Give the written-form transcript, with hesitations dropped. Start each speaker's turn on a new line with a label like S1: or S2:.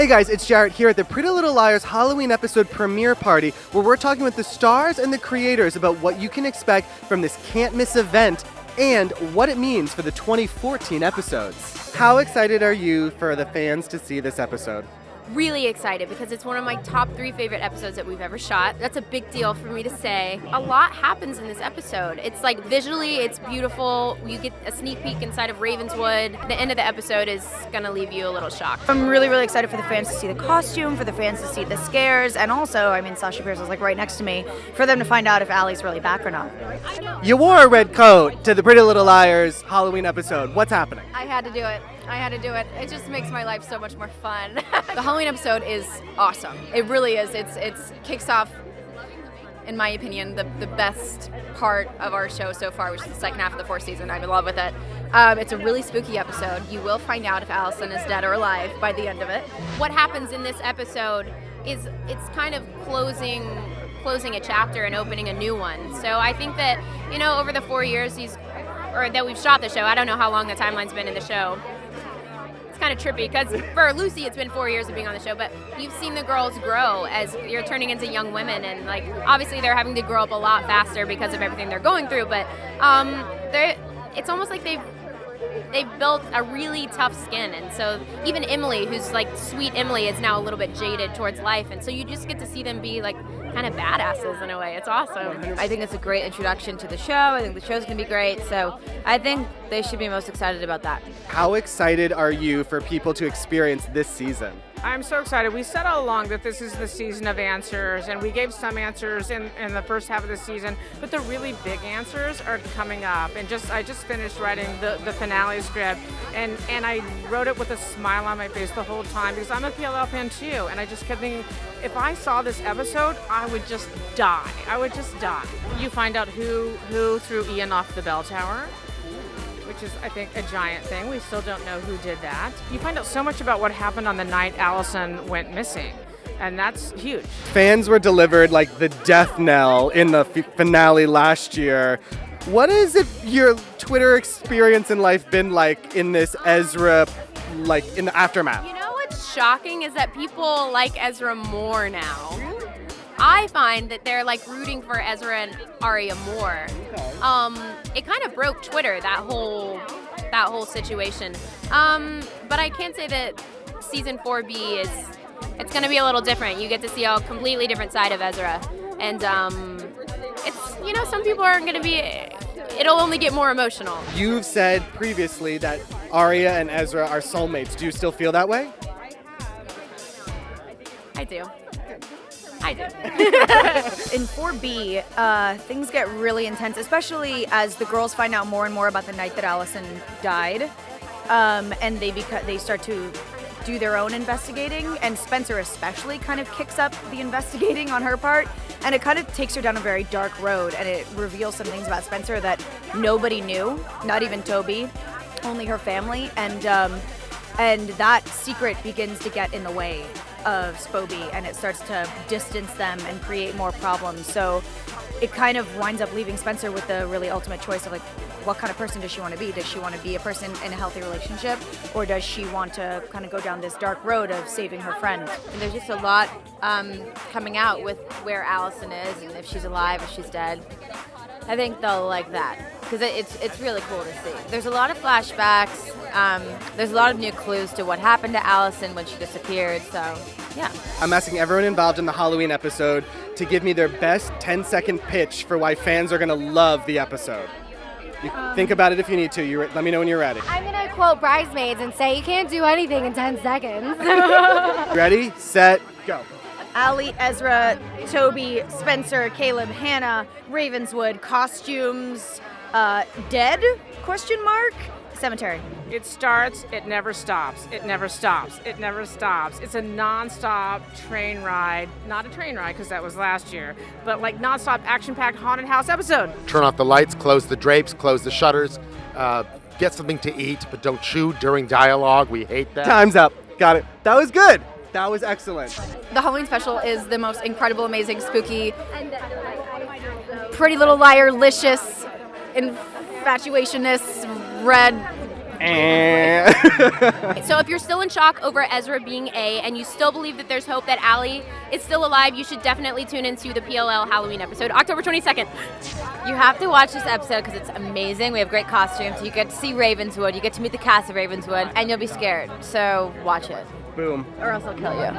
S1: Hey guys, it's Jarrett here at the Pretty Little Liars Halloween episode premiere party, where we're talking with the stars and the creators about what you can expect from this can't-miss event and what it means for the 2014 episodes. How excited are you for the fans to see this episode?
S2: Really excited because it's one of my top 3 favorite episodes that we've ever shot. That's a big deal for me to say. A lot happens in this episode. It's like visually, it's beautiful. You get a sneak peek inside of Ravenswood. The end of the episode is gonna leave you a little shocked.
S3: I'm really, really excited for the fans to see the costume, for the fans to see the scares, and also, I mean, Sasha Pierce is like right next to me, for them to find out if Allie's really back or not.
S1: You wore a red coat to the Pretty Little Liars Halloween episode. What's happening?
S2: I had to do it. It just makes my life so much more fun. The Halloween episode is awesome. It really is. It's kicks off, in my opinion, the best part of our show so far, which is the second half of the 4th season. I'm in love with it. It's a really spooky episode. You will find out if Allison is dead or alive by the end of it. What happens in this episode is it's kind of closing a chapter and opening a new one. So I think that, over the 4 years that we've shot the show, I don't know how long the timeline's been in the show. Kind of trippy because for Lucy it's been 4 years of being on the show, but you've seen the girls grow as you're turning into young women, and like obviously they're having to grow up a lot faster because of everything they're going through, but it's almost like they've built a really tough skin, and so even Emily, who's like sweet Emily, is now a little bit jaded towards life, and so you just get to see them be like kind of badasses in a way. It's awesome.
S4: I think it's a great introduction to the show. I think the show's going to be great, so I think they should be most excited about that.
S1: How excited are you for people to experience this season?
S5: I'm so excited. We said all along that this is the season of answers, and we gave some answers in the first half of the season, but the really big answers are coming up. And I just finished writing the finale script, and I wrote it with a smile on my face the whole time because I'm a PLL fan too, and I just kept thinking, if I saw this episode, I would just die. You find out who threw Ian off the bell tower, which is, I think, a giant thing. We still don't know who did that. You find out so much about what happened on the night Allison went missing, and that's huge.
S1: Fans were delivered like the death knell in the finale last year. What has your Twitter experience in life been like in this Ezra, like in the aftermath?
S2: What's shocking is that people like Ezra more now. I find that they're like rooting for Ezra and Arya more. It kind of broke Twitter, that whole situation. But I can say that season 4B it's going to be a little different. You get to see a completely different side of Ezra, and it's some people aren't going to be. It'll only get more emotional.
S1: You've said previously that Arya and Ezra are soulmates. Do you still feel that way?
S2: I do.
S3: In 4B, things get really intense, especially as the girls find out more and more about the night that Allison died, and they start to do their own investigating, and Spencer especially kind of kicks up the investigating on her part, and it kind of takes her down a very dark road, and it reveals some things about Spencer that nobody knew, not even Toby, only her family, and that secret begins to get in the way of Spoby, and it starts to distance them and create more problems. So it kind of winds up leaving Spencer with the really ultimate choice of like, what kind of person does she want to be? Does she want to be a person in a healthy relationship, or does she want to kind of go down this dark road of saving her friend?
S4: And there's just a lot coming out with where Allison is and if she's alive, if she's dead. I think they'll like that because it's really cool to see. There's a lot of flashbacks. There's a lot of new clues to what happened to Allison when she disappeared. So, yeah.
S1: I'm asking everyone involved in the Halloween episode to give me their best 10-second pitch for why fans are going to love the episode. Think about it if you need to. Let me know when you're ready.
S6: I'm going to quote Bridesmaids and say you can't do anything in 10 seconds.
S1: Ready, set, go.
S3: Allie, Ezra, Toby, Spencer, Caleb, Hannah, Ravenswood, costumes, dead? Question mark? Cemetery.
S5: It starts, it never stops, it never stops, it never stops. It's a non-stop train ride. Not a train ride, because that was last year, but like non-stop action-packed haunted house episode.
S7: Turn off the lights, close the drapes, close the shutters, get something to eat, but don't chew during dialogue. We hate that.
S1: Time's up. Got it. That was good. That was excellent.
S2: The Halloween special is the most incredible, amazing, spooky, Pretty Little Liar-licious, infatuationist, red
S8: So if you're still in shock over Ezra being A and you still believe that there's hope that Allie is still alive, you should definitely tune into the PLL Halloween episode, October 22nd.
S4: You have to watch this episode because it's amazing. We have great costumes. You get to see Ravenswood. You get to meet the cast of Ravenswood, and you'll be scared. So watch it.
S1: Boom.
S4: Or else I'll kill you.